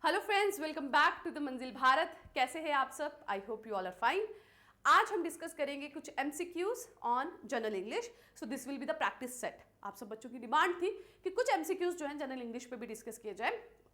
Hello friends, welcome back to the Manzil Bharat. कैसे हैं आप सब? I hope you all are fine. आज हम डिस्कस करेंगे कुछ MCQs on general English. So this will be the practice set. आप सब बच्चों की डिमांड थी कि कुछ एमसीक्यूज जो है जनरल इंग्लिश पे भी डिस्कस किए जाए,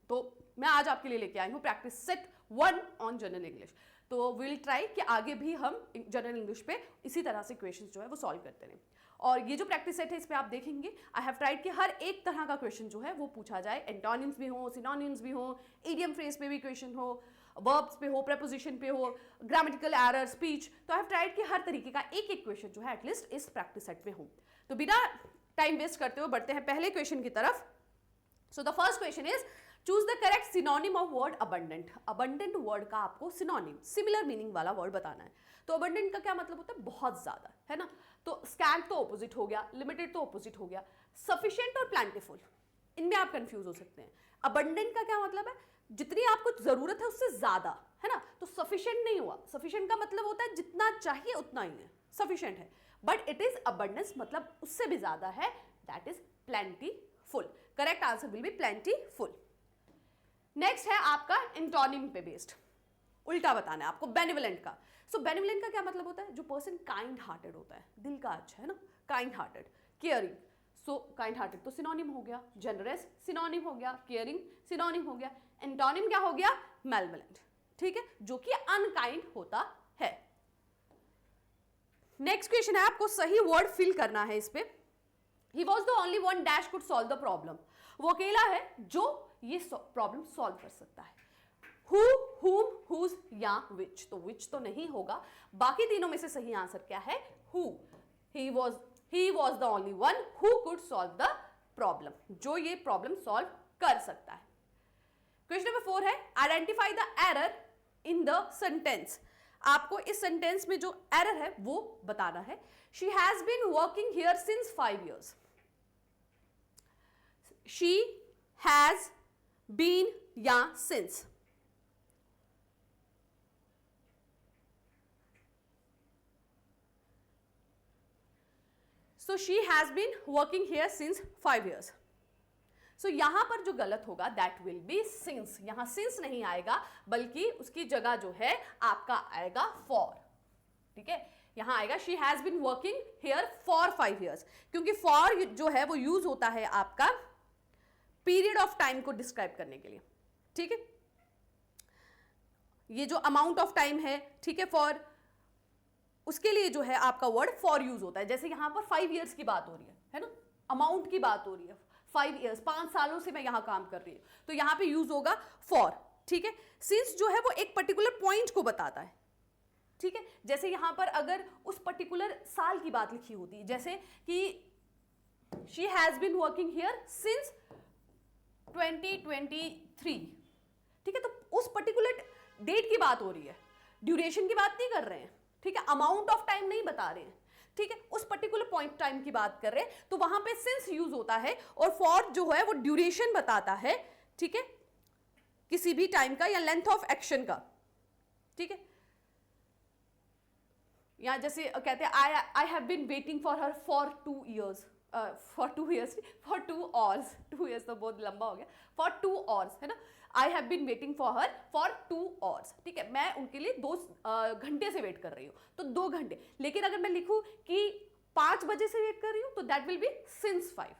तो मैं आज आपके लिए लेके आई हूँ practice set 1 on general English. तो विल ट्राई कि आगे भी हम जनरल इंग्लिश पे इसी तरह से क्वेश्चंस जो है वो सॉल्व करते रहें। और ये जो प्रैक्टिस सेट है इस पे आप देखेंगे आई हैव ट्राइड कि हर एक तरह का क्वेश्चन जो है वो पूछा जाए। एंटोनिम्स भी हो, सिनोनिम्स भी हो, इडियम फ्रेज पे भी क्वेश्चन हो, वर्ब्स पे हो, प्रेपोजिशन पे हो, ग्रामेटिकल एरर, स्पीच। तो आई हैव ट्राइड कि हर तरीके का एक एक क्वेश्चन जो है एटलीस्ट इस प्रैक्टिस सेट में हो। तो बिना टाइम वेस्ट करते हुए बढ़ते हैं पहले क्वेश्चन की तरफ। So the first question is choose the correct synonym of word abundant. Abundant word का आपको सिनोनिम, सिमिलर मीनिंग वाला वर्ड बताना है। तो अबंडेंट का क्या मतलब होता है? बहुत ज्यादा, है ना। तो स्कैंट तो ऑपोजिट हो गया, लिमिटेड तो ऑपोजिट हो गया, सफिशिएंट और प्लेंटिफुल, इनमें आप कंफ्यूज हो सकते हैं। अबंडेंट का क्या मतलब है? जितनी आपको जरूरत है उससे ज्यादा, है ना। तो सफिशिएंट नहीं हुआ। सफिशिएंट का मतलब होता है जितना चाहिए उतना ही है, सफिशिएंट है। बट इट इज अबंडेंस, मतलब उससे भी ज्यादा है, that is plentiful. Correct answer will be plentiful. Next है आपका एंटोनिम पे बेस्ड, उल्टा बताना है आपको बेनिवलेंट का। सो बेनिवलेंट का क्या मतलब होता है? जो पर्सन काइंड हार्टेड होता है, दिल का अच्छा, है ना, kind hearted, caring. So kind hearted तो सिनोनिम हो गया, जनरस सिनोनिम हो गया, केयरिंग सिनोनिम हो गया, एंटोनिम क्या हो गया? मेलवलेंट, ठीक है, जो कि अनकाइंड होता है। नेक्स्ट क्वेश्चन है, आपको सही वर्ड फिल करना है इस पे। He was the only one dash could solve the problem. वो अकेला है जो ये प्रॉब्लम सॉल्व कर सकता है। Who, whom, whose या which। तो which तो नहीं होगा। बाकी तीनों में से सही आंसर क्या है? Who। He was the only one who could solve the problem। जो ये प्रॉब्लम सॉल्व कर सकता है। क्वेश्चन नंबर 4 है identify the error in the sentence. आपको इस सेंटेंस में जो एरर है वो बताना है। She has been working here since 5 years। She has been या since. So she has been working here since 5 years। So यहां पर जो गलत होगा दैट विल बी सिंस। यहां सिंस नहीं आएगा, बल्कि उसकी जगह जो है आपका आएगा फॉर। ठीक है, यहां आएगा she has been working here for 5 years, क्योंकि फॉर जो है वो यूज होता है आपका पीरियड ऑफ टाइम को डिस्क्राइब करने के लिए। ठीक है, ये जो अमाउंट ऑफ टाइम है, ठीक है, फॉर, उसके लिए जो है आपका वर्ड फॉर यूज होता है। जैसे यहां पर 5 years की बात हो रही है ना, अमाउंट की बात हो रही है, 5 years, 5 सालों से मैं यहां काम कर रही हूं, तो यहां पे यूज होगा फॉर। ठीक है, सिंस जो है वो एक पर्टिकुलर पॉइंट को बताता है। ठीक है, जैसे यहां पर अगर उस पर्टिकुलर साल की बात लिखी होती है, जैसे कि she has been working here since 2023। ठीक है, तो उस पर्टिकुलर डेट की बात हो रही है, ड्यूरेशन की बात नहीं कर रहे हैं। ठीक है, अमाउंट ऑफ टाइम नहीं बता रहे हैं। ठीक है, उस पर्टिकुलर पॉइंट टाइम की बात कर रहे हैं, तो वहां पे सिंस यूज होता है, और फॉर जो है वो ड्यूरेशन बताता है। ठीक है, किसी भी टाइम का या लेंथ ऑफ एक्शन का। ठीक है, या जैसे कहते हैं I have been waiting for her for 2 years, for 2 years, for 2 hours। 2 years तो बहुत लंबा हो गया, फॉर 2 hours, है ना। I have been waiting for her for 2 hours। ठीक है, मैं उनके लिए 2 घंटे से वेट कर रही हूं, तो 2 घंटे। लेकिन अगर मैं लिखूं कि 5 बजे से वेट कर रही हूं, तो दैट विल बी सिंस 5।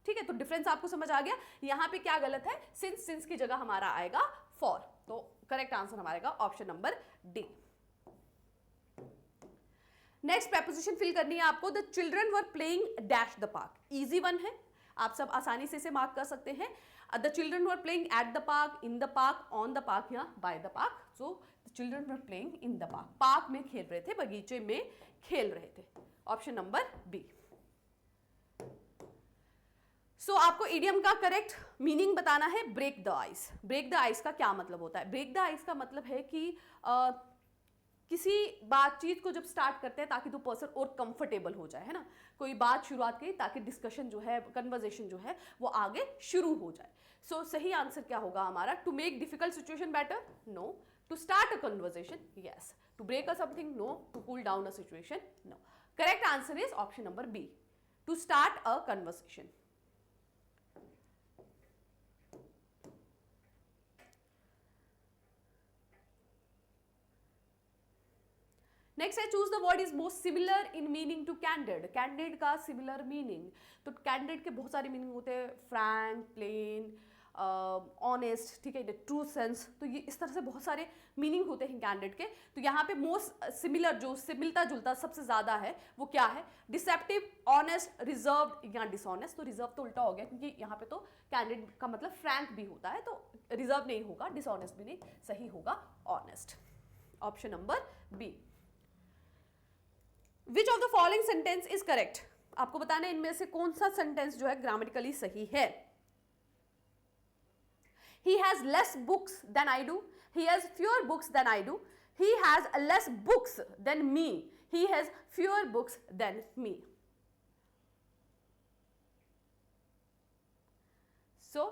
ठीक है, तो डिफरेंस आपको समझ आ गया। यहां पे क्या गलत है? सिंस की जगह हमारा आएगा फॉर। तो करेक्ट आंसर हमारा आएगा option number D. Next preposition fill करनी है आपको। The children were playing dash the park. Easy one है, आप सब आसानी से इसे मार्क कर सकते हैं। The children were playing at the park, in the park, on the park या by the park. So the children were playing in the park. Park में खेल रहे थे, बगीचे में खेल रहे थे। Option number B. सो आपको इडियम का करेक्ट मीनिंग बताना है। Break the ice. Break the ice का क्या मतलब होता है? ब्रेक द आइस का मतलब है कि किसी बातचीत को जब स्टार्ट करते हैं ताकि दो पर्सन और कंफर्टेबल हो जाए, है ना। कोई बात शुरुआत करी ताकि डिस्कशन जो है, कन्वर्सेशन जो है वो आगे शुरू हो जाए। सो सही आंसर क्या होगा हमारा? To make difficult situation better, no. To start a conversation, yes. To break a something, no. To cool down a situation, no. Correct answer is option number B, to start a conversation. Next है choose the word is most similar in meaning to candid. Candid का similar meaning, तो candid के बहुत सारे meaning होते हैं, Frank, plane, honest, ठीक है, ट्रू सेंस, तो ये इस तरह से बहुत सारे मीनिंग होते हैं कैंडिड के। तो यहाँ पे मोस्ट सिमिलर जो से मिलता जुलता सबसे ज्यादा है वो क्या है, डिसेप्टिव, ऑनेस्ट, रिजर्व्ड या डिसऑनेस्ट। तो रिजर्व तो उल्टा हो गया क्योंकि यहाँ पे तो कैंडिड का मतलब फ्रैंक भी होता है, तो रिजर्व नहीं होगा, डिसऑनेस्ट भी नहीं, सही होगा honest. Option number B. Which of the following sentence is correct, आपको बताना है इनमें से कौन सा सेंटेंस जो है ग्रामेटिकली सही है। He has less books than I do. He has fewer books than I do. He has less books than me. He has fewer books than me. So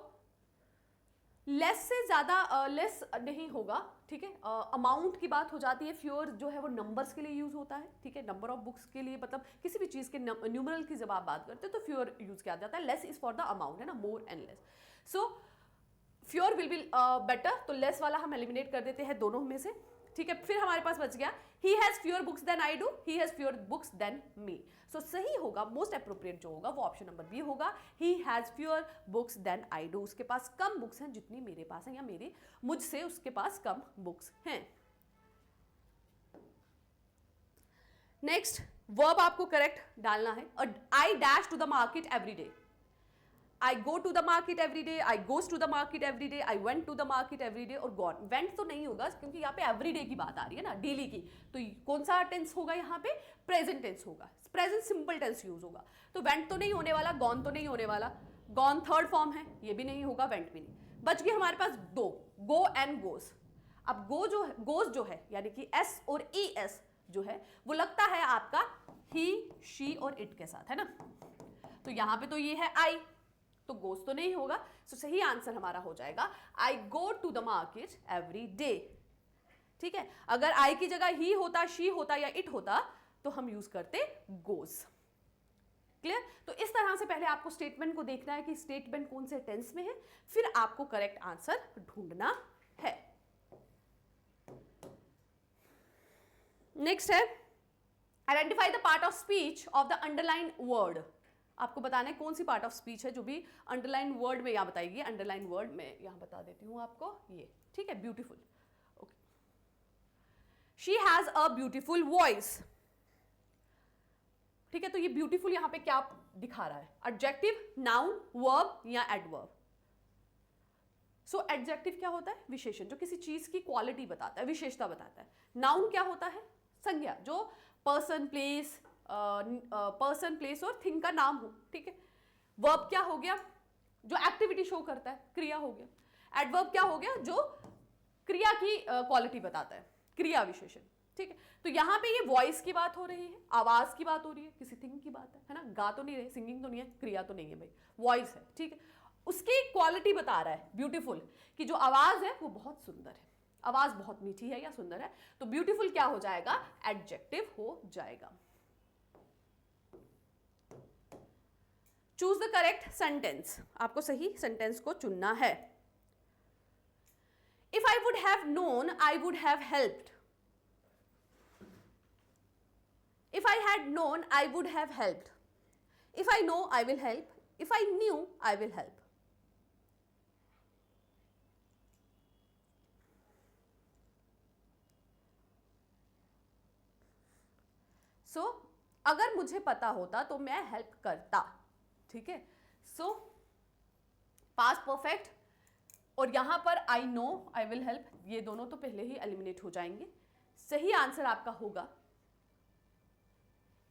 less से ज्यादा लेस नहीं होगा, ठीक है। अमाउंट की बात हो जाती है, फ्योर जो है वो नंबर्स के लिए यूज होता है, ठीक है, नंबर ऑफ बुक्स के लिए, मतलब किसी भी चीज के न्यूमरल की जब आप बात करते हैं तो फ्योर यूज किया जाता है। Less is for the amount, है ना, more and less. So fewer will be better, तो लेस वाला हम एलिमिनेट कर देते हैं दोनों में से, ठीक है। फिर हमारे पास बच गया he has fewer books than I do, he has fewer books than me. So सही होगा, मोस्ट अप्रोप्रिएट जो होगा वो ऑप्शन नंबर बी होगा, he has fewer books than I do. उसके पास कम बुक्स हैं जितनी मेरे पास हैं, या मेरे मुझसे उसके पास कम बुक्स हैं। नेक्स्ट वर्ब आपको करेक्ट डालना है, I dash to the market every day. I go to the market every day, I goes to the market every day, I went to the market every day और gone। went तो नहीं होगा क्योंकि यहाँ पे every day की बात आ रही है ना, डेली की, तो कौन सा टेंस होगा यहाँ पे, प्रेजेंट टेंस होगा, प्रेजेंट सिंपल टेंस यूज होगा। तो went तो नहीं होने वाला, gone तो नहीं होने वाला, gone थर्ड फॉर्म है, ये भी नहीं होगा, went भी नहीं। बच गए हमारे पास दो, go and goes। अब go जो है, goes जो है यानी कि s और es जो है वो लगता है आपका he, she और it के साथ, है ना। तो यहाँ पे तो ये है I, तो गोस तो नहीं होगा, तो सही आंसर हमारा हो जाएगा I go to the market every day, ठीक है। अगर आई की जगह ही होता, शी होता या इट होता तो हम यूज करते गोस। क्लियर। तो इस तरह से पहले आपको स्टेटमेंट को देखना है कि स्टेटमेंट कौन से टेंस में है, फिर आपको करेक्ट आंसर ढूंढना है। नेक्स्ट है identify the part of speech of the underline word. आपको बताना है कौन सी पार्ट ऑफ स्पीच है जो भी अंडरलाइन वर्ड में यहाँ बताएगी। अंडरलाइन वर्ड में यहाँ बता देती हूँ आपको, ये ठीक है, beautiful. Okay, she has a beautiful voice, ठीक है। तो ये ब्यूटीफुल यहाँ पे क्या दिखा रहा है, एडजेक्टिव, नाउन, वर्ब या एडवर्ब। सो एडजेक्टिव क्या होता है, विशेषण, जो किसी चीज की क्वालिटी बताता है, विशेषता बताता है। नाउन क्या होता है, संज्ञा, जो पर्सन, प्लेस, पर्सन, प्लेस और थिंग का नाम हो, ठीक है। वर्ब क्या हो गया, जो एक्टिविटी शो करता है, क्रिया हो गया। एडवर्ब क्या हो गया, जो क्रिया की क्वालिटी बताता है, क्रिया विशेषण, ठीक है। तो यहाँ पे ये वॉइस की बात हो रही है, आवाज की बात हो रही है, किसी थिंग की बात है ना, गा तो नहीं रहे, सिंगिंग तो नहीं है, क्रिया तो नहीं है भाई, वॉइस है, ठीक है। उसकी क्वालिटी बता रहा है ब्यूटीफुल, कि जो आवाज है वो बहुत सुंदर है, आवाज बहुत मीठी है या सुंदर है। तो ब्यूटीफुल क्या हो जाएगा, एडजेक्टिव हो जाएगा। चूज द करेक्ट सेंटेंस, आपको सही सेंटेंस को चुनना है। If I would have known I would have helped. If I had known I would have helped. If I know I will help. If I knew I will help. So अगर मुझे पता होता तो मैं help करता, ठीक है। सो past perfect और यहां पर आई नो आई विल हेल्प, ये दोनों तो पहले ही एलिमिनेट हो जाएंगे। सही आंसर आपका होगा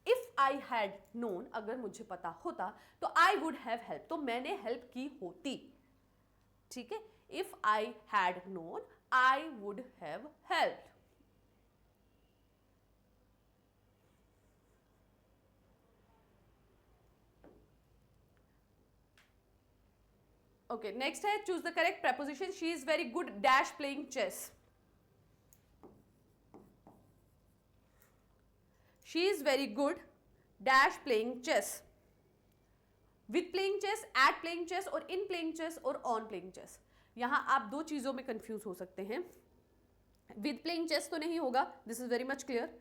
इफ आई हैड नोन, अगर मुझे पता होता तो आई वुड हैव हेल्प, तो मैंने हेल्प की होती, ठीक है। If I had known I would have helped. Okay, next है choose the correct preposition। She is very good dash playing chess. She is very good dash playing chess. With playing chess, at playing chess और in playing chess और on playing chess. यहां आप दो चीजों में confuse हो सकते हैं। विथ प्लेइंग चेस तो नहीं होगा, this is very much clear.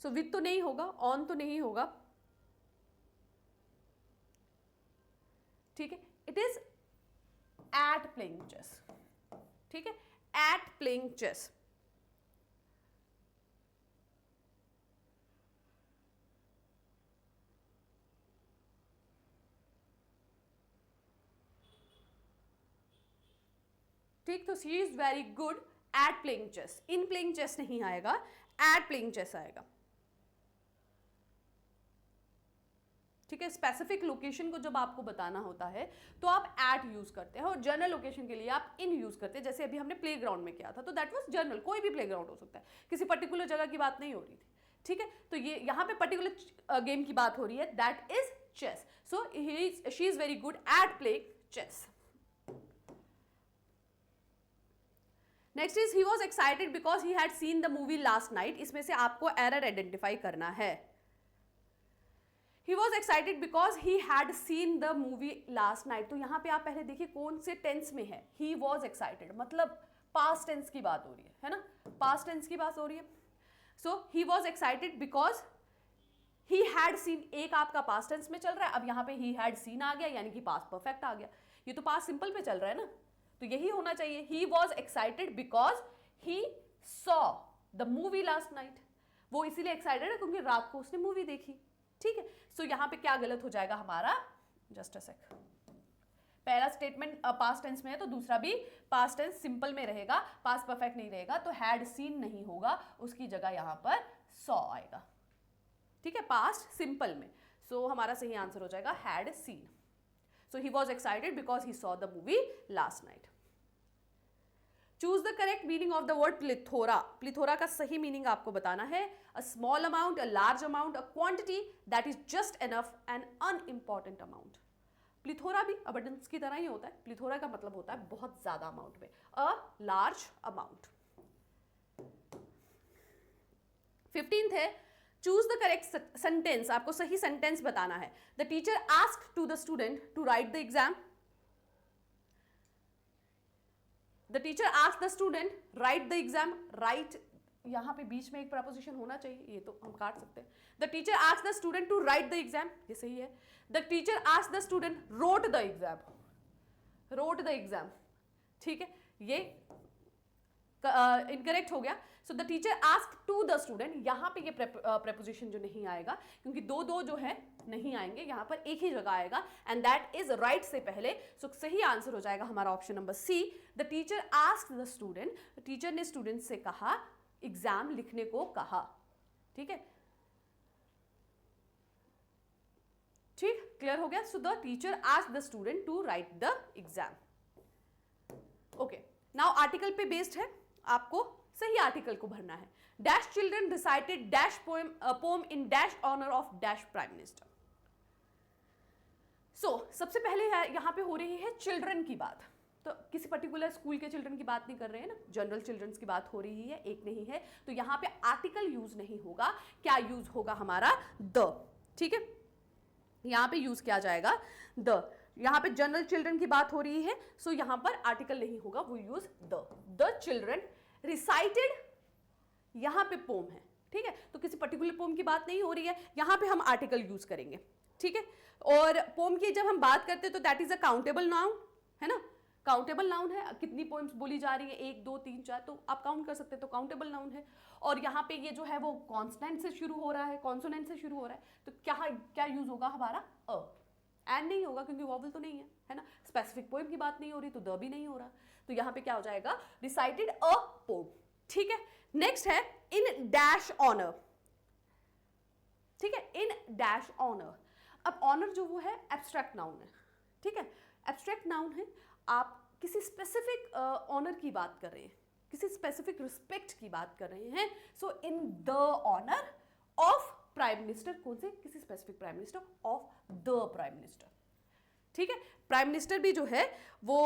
So with तो नहीं होगा, ऑन तो नहीं होगा, ठीक है, it is at playing chess, ठीक है, एट प्लेइंग चेस। ठीक, तो she is very good at playing chess, in playing chess नहीं आएगा, एट प्लेइंग चेस आएगा, ठीक है। स्पेसिफिक लोकेशन को जब आपको बताना होता है तो आप एट यूज करते हैं, और जनरल लोकेशन के लिए आप इन यूज करते हैं। जैसे अभी हमने प्लेग्राउंड में किया था, तो दैट वाज जनरल, कोई भी प्लेग्राउंड हो सकता है, किसी पर्टिकुलर जगह की बात नहीं हो रही थी, ठीक है। तो ये यहाँ पे पर्टिकुलर गेम की बात हो रही है, that is chess. So she is very good at playing chess. Next is he was excited because he had seen the movie last night. इसमें से आपको एरर आइडेंटिफाई करना है। He was excited because he had seen the movie last night. तो यहाँ पे आप पहले देखिए कौन से टेंस में है, ही वॉज एक्साइटेड, मतलब पास्ट टेंस की बात हो रही है ना, पास्ट टेंस की बात हो रही है। So he was excited because he had seen, एक आपका पास्ट टेंस में चल रहा है, अब यहाँ पे ही हैड सीन आ गया, यानी कि पास्ट परफेक्ट आ गया। ये तो पास्ट सिंपल पे चल रहा है ना, तो यही होना चाहिए, ही was excited because he saw the movie last night. वो इसीलिए एक्साइटेड है क्योंकि रात को उसने मूवी देखी, ठीक है। सो यहाँ पे क्या गलत हो जाएगा हमारा, जस्ट अ सेक, पहला स्टेटमेंट पास्ट टेंस में है तो दूसरा भी पास्ट टेंस सिंपल में रहेगा, पास्ट परफेक्ट नहीं रहेगा, तो हैड सीन नहीं होगा, उसकी जगह यहाँ पर सॉ आएगा, ठीक है, पास्ट सिंपल में। सो हमारा सही आंसर हो जाएगा had seen. So he was excited because he saw the movie last night. Choose the correct meaning of the word plethora. Plethora का सही meaning आपको बताना है। A small amount, a large amount, a quantity that is just enough, an unimportant amount. Plethora भी abundance की तरह ही होता है। प्लीथोरा का मतलब होता है बहुत ज्यादा अमाउंट में, a large amount. 15th है चूज द करेक्ट सेंटेंस। आपको सही सेंटेंस बताना है। The teacher asked to the student to write the exam. The teacher asked the student write the exam. Write यहां पे बीच में एक प्रपोजिशन होना चाहिए, ये तो हम काट सकते हैं। The teacher asked the student to write the exam, ये सही है। The teacher asked the student wrote the exam, wrote the exam, ठीक है, ये इनकरेक्ट हो गया। So the teacher asked to the student, यहाँ पे ये प्रेपोजिशन जो नहीं आएगा क्योंकि दो दो जो है नहीं आएंगे, यहाँ पर एक ही जगह आएगा, एंड दैट इज राइट से पहले। सो सही आंसर हो जाएगा हमारा option number C. The teacher asked the student, teacher ने स्टूडेंट से कहा, एग्जाम लिखने को कहा, ठीक है, ठीक, क्लियर हो गया। So the teacher asked the student to write the exam. Okay, now article पे बेस्ड है, आपको सही आर्टिकल को भरना है। Dash children recited dash poem in dash honour of dash prime minister. So सबसे पहले यहाँ पे हो रही है चिल्ड्रन की बात, तो किसी पर्टिकुलर स्कूल के चिल्ड्रन की बात नहीं कर रहे हैं ना, जनरल चिल्ड्रंस की बात हो रही है, एक नहीं है, तो यहाँ पे आर्टिकल यूज नहीं होगा, क्या यूज होगा हमारा, द, ठीक है, यहाँ पे यूज किया जाएगा द। यहाँ पे जनरल चिल्ड्रन की बात हो रही है, सो यहाँ पर आर्टिकल नहीं होगा, वो यूज द चिल्ड्रन रिसाइटेड, यहाँ पे पोम है, ठीक है, तो किसी पर्टिकुलर पोम की बात नहीं हो रही है, यहाँ पे हम आर्टिकल यूज करेंगे, ठीक है। और पोम की जब हम बात करते हैं तो that is a countable noun, है ना, काउंटेबल नाउन है, कितनी पोएम्स बोली जा रही है, 1 2 3 4, तो आप काउंट कर सकते हैं, तो काउंटेबल नाउन है। और यहाँ पे ये जो है वो कॉन्सोनेंट से शुरू हो रहा है, कॉन्सोनेंट से शुरू हो रहा है, तो क्या यूज होगा हमारा, अ, एंड नहीं होगा क्योंकि वॉवल तो नहीं है ना, स्पेसिफिक पोएम की बात नहीं हो रही तो द भी नहीं हो रहा, तो यहाँ पे क्या हो जाएगा, रिसाइटेड अ पोम, ठीक है। नेक्स्ट है इन डैश ऑनर, ठीक है, इन डैश ऑनर। अब ऑनर जो वो है एब्स्ट्रैक्ट नाउन है, ठीक है, एब्स्ट्रैक्ट नाउन है, आप किसी स्पेसिफिक ऑनर की बात कर रहे हैं, किसी स्पेसिफिक रिस्पेक्ट की बात कर रहे हैं, so in the honour of prime minister, कौन से, किसी specific prime minister, of the prime minister, ठीक है। प्राइम मिनिस्टर भी जो है वो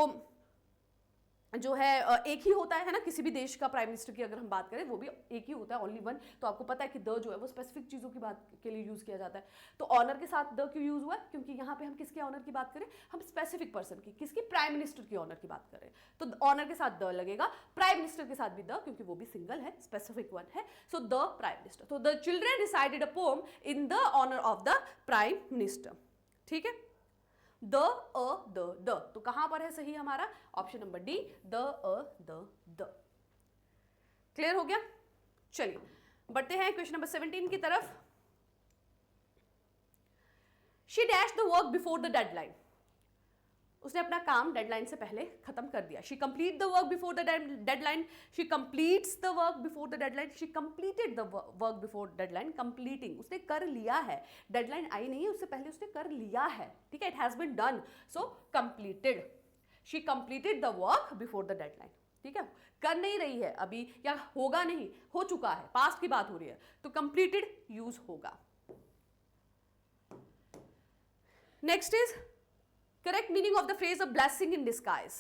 जो है एक ही होता है ना, किसी भी देश का प्राइम मिनिस्टर की अगर हम बात करें वो भी एक ही होता है, ओनली वन। तो आपको पता है कि द जो है वो स्पेसिफिक चीज़ों की बात के लिए यूज़ किया जाता है। तो ऑनर के साथ द क्यों यूज़ हुआ है? क्योंकि यहाँ पे हम किसके ऑनर की बात करें, हम स्पेसिफिक पर्सन की, किसकी, प्राइम मिनिस्टर की ऑनर की बात करें, तो ऑनर के साथ द लगेगा, प्राइम मिनिस्टर के साथ भी द, क्योंकि वो भी सिंगल है, स्पेसिफिक वन है। So the prime minister. तो the children recited a poem in the honour of the prime minister. ठीक है, द द। तो कहां पर है सही हमारा? Option number D, the. Clear हो गया? चलिए बढ़ते हैं क्वेश्चन नंबर 17 की तरफ। She dash the work before the deadline. उसने अपना काम डेडलाइन से पहले खत्म कर दिया। She complete the work before the deadline, she completes the work before the deadline, she completed the work before deadline. Completing, उसने कर लिया है, डेडलाइन आई नहीं है, उससे पहले उसने कर लिया है। ठीक है, it has been done, so completed. She completed the work before the deadline. ठीक है, कर नहीं रही है अभी, या होगा नहीं, हो चुका है, पास्ट की बात हो रही है, तो कंप्लीटेड यूज होगा। Next is correct meaning of the phrase a blessing in disguise.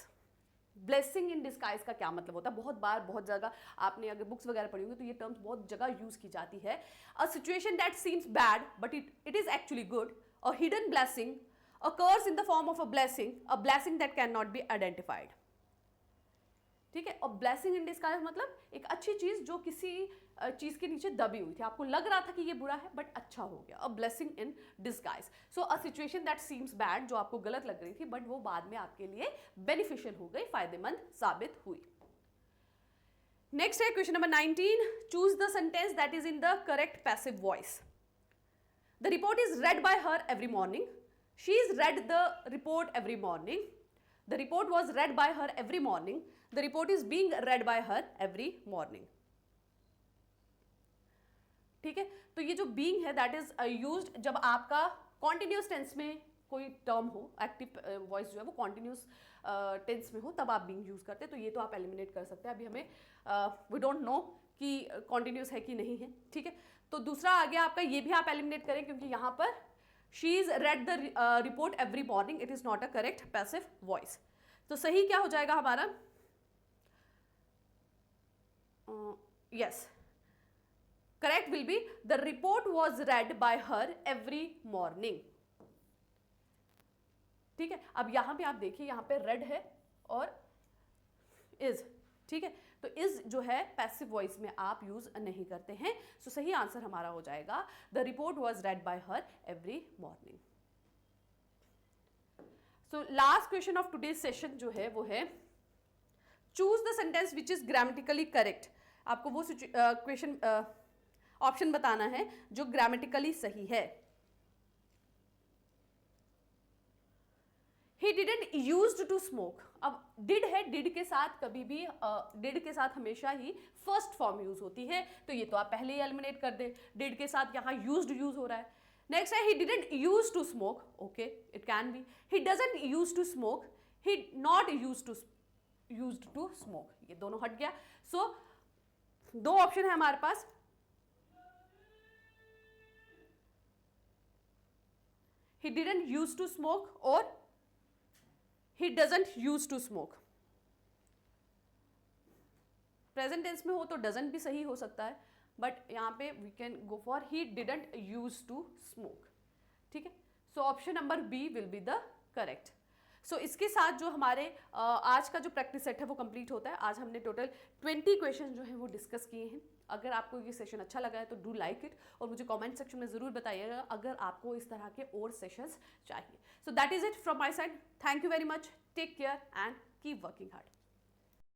Blessing in disguise का क्या मतलब होता है? बहुत बार, बहुत जगह आपने अगर बुक्स वगैरह पढ़ी होंगी तो ये टर्म्स बहुत जगह यूज की जाती है। A situation that seems bad but it is actually good. A hidden blessing occurs in the form of a blessing that cannot be identified. ठीक है, और ब्लेसिंग इन डिस्गाइज मतलब एक अच्छी चीज जो किसी चीज के नीचे दबी हुई थी, आपको लग रहा था कि ये बुरा है बट अच्छा हो गया, a blessing in disguise. So a situation that seems bad, जो आपको गलत लग रही थी बट वो बाद में आपके लिए बेनिफिशियल हो गई, फायदेमंद साबित हुई। नेक्स्ट है question number 19। Choose the sentence that is in the correct passive voice. The report is red bye her every morning. She is read the report every morning. The report was read by her every morning. The report is being read by her every morning. ठीक है, तो ये जो being है that is used जब आपका continuous tense में कोई टर्म हो, एक्टिव वॉइस जो है वो continuous टेंस में हो, तब आप being यूज करते हैं। तो ये तो आप एलिमिनेट कर सकते हैं, अभी हमें we don't know कि continuous है कि नहीं है। ठीक है, तो दूसरा आ गया आपका, ये भी आप एलिमिनेट करें क्योंकि यहाँ पर She is read the report every morning. It is not a correct passive voice. तो सही क्या हो जाएगा हमारा? Yes. Correct will be the report was read by her every morning. ठीक है, अब यहां पे आप देखिए, यहां पे read है और is. ठीक है, तो इज जो है पैसिव वॉइस में आप यूज नहीं करते हैं। सो सही आंसर हमारा हो जाएगा the report was red bye her every morning. So last question of today session जो है वो है choose the sentence which is grammatically correct. आपको वो क्वेश्चन ऑप्शन बताना है जो ग्रामेटिकली सही है। He didn't used to smoke. अब did है, did के साथ कभी भी did के साथ हमेशा ही फर्स्ट फॉर्म यूज होती है, तो ये तो आप पहले ही एलिमिनेट कर दे। did के साथ यहाँ used यूज हो रहा है। नेक्स्ट है he didn't used to smoke. Okay, it can be. He doesn't used to smoke. He not used to smoke. ये दोनों हट गया। सो दो ऑप्शन है हमारे पास, he didn't used to smoke और he doesn't used to smoke. Present tense में हो तो doesn't भी सही हो सकता है, बट यहाँ पे we can go for he didn't used to smoke. ठीक है, so option number B will be the correct. So इसके साथ जो हमारे आज का जो प्रैक्टिस सेट है वो कंप्लीट होता है। आज हमने टोटल 20 क्वेश्चन जो है वो डिस्कस किए हैं। अगर आपको ये सेशन अच्छा लगा है तो डू लाइक इट और मुझे कमेंट सेक्शन में ज़रूर बताइएगा अगर आपको इस तरह के और सेशंस चाहिए। So that is it from my side. Thank you very much, take care and keep working hard.